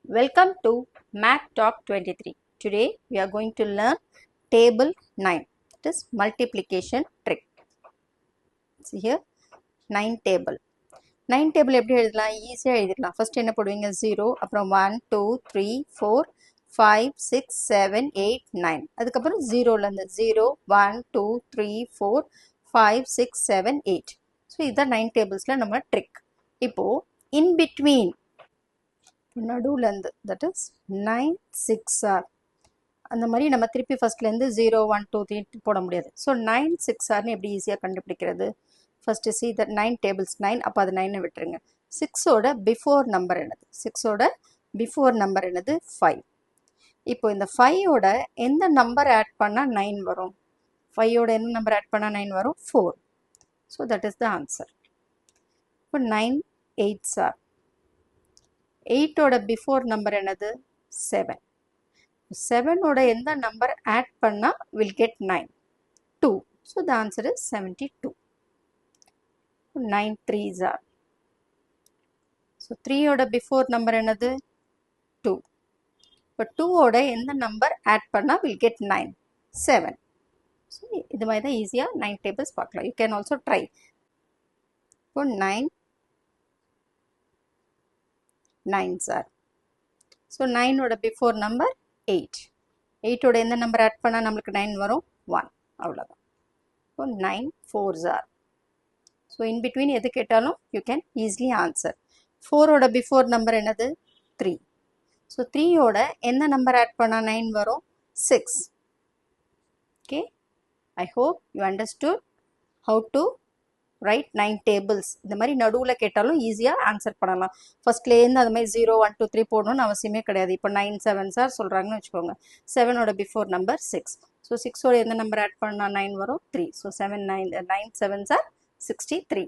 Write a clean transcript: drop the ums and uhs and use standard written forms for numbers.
Welcome to Math Talk 23. Today we are going to learn table 9, that is multiplication trick. See here 9 table. 9 table எப்படி எழுதலாம்? ஈஸியா எழுதிடலாம். First என்ன போடுவீங்க? 0, அப்புறம் 1, 2, 3, 4, 5, 6, 7, 8, 9. அதுக்கப்புறம் 0லேருந்து 0, 1, 2, 3, 4, 5, 6, 7, 8. ஸோ இதுதான் 9 டேபிள்ஸில் நம்ம ட்ரிக். இப்போது in between நடுவுலேருந்து தட் இஸ் 9 6 ஆர் அந்த மாதிரி நம்ம திருப்பி ஃபர்ஸ்ட்லேருந்து 0 1 2 3 போட முடியாது. ஸோ 9 6 ஆர்னு எப்படி ஈஸியாக கண்டுபிடிக்கிறது? ஃபர்ஸ்ட் சி தட் 9 டேபிள்ஸ் 9, அப்போ அது 9 விட்டுருங்க. 6ஓட பிஃபோர் நம்பர் என்னது? 6ஓட பிஃபோர் நம்பர் என்னது? 5. இப்போ இந்த 5ஓட எந்த நம்பர் ஆட் பண்ணால் 9 வரும்? 5ஓட எந்த நம்பர் ஆட் பண்ணால் 9 வரும்? 4. So that is the answer. இப்போ 9 8s ஆர் 8ஓட பிஃபோர் நம்பர் என்னது? 7. 7ஓட எந்த நம்பர் ஆட் பண்ணால் will get 9? 2. So the answer is 72. 9 3s are. So 3ஓட பிஃபோர் நம்பர் என்னது? 2. இப்போ 2ஓட எந்த நம்பர் ஆட் பண்ணால் வில் கெட் 9? 7. ஸோ இது மாதிரி தான் ஈஸியாக 9 டேபிள்ஸ் பார்க்கலாம். You can also try. இப்போ 9 9s ஆர். ஸோ 9ஓட பிஃபோர் நம்பர் 8. 8ஓட எந்த நம்பர் ஆட் பண்ணால் நம்மளுக்கு 9 வரும்? 1. அவ்வளோதான். இப்போ 9 4s R. So in between எது கேட்டாலும் யூ கேன் ஈஸிலி ஆன்சர். 4ஓட பிஃபோர் நம்பர் என்னது? 3. ஸோ 3ஓட எந்த நம்பர் ஆட் பண்ணால் 9 வரும்? 6. Okay, I hope you understood how to right 9 tables. இந்த மாதிரி நடுவில் கேட்டாலும் ஈஸியாக ஆன்சர் பண்ணலாம். ஃபர்ஸ்ட்லேருந்து அது மாதிரி 0 1 2 3 போடணும்னு அவசியமே கிடையாது. இப்போ 9 7s ஆர் சொல்கிறாங்கன்னு வச்சுக்கோங்க. 7ஓட பிஃபோர் நம்பர் 6. ஸோ 6ஓட எந்த நம்பர் ஆட் பண்ணால் 9 வரும்? 3. So 9 7s are 63.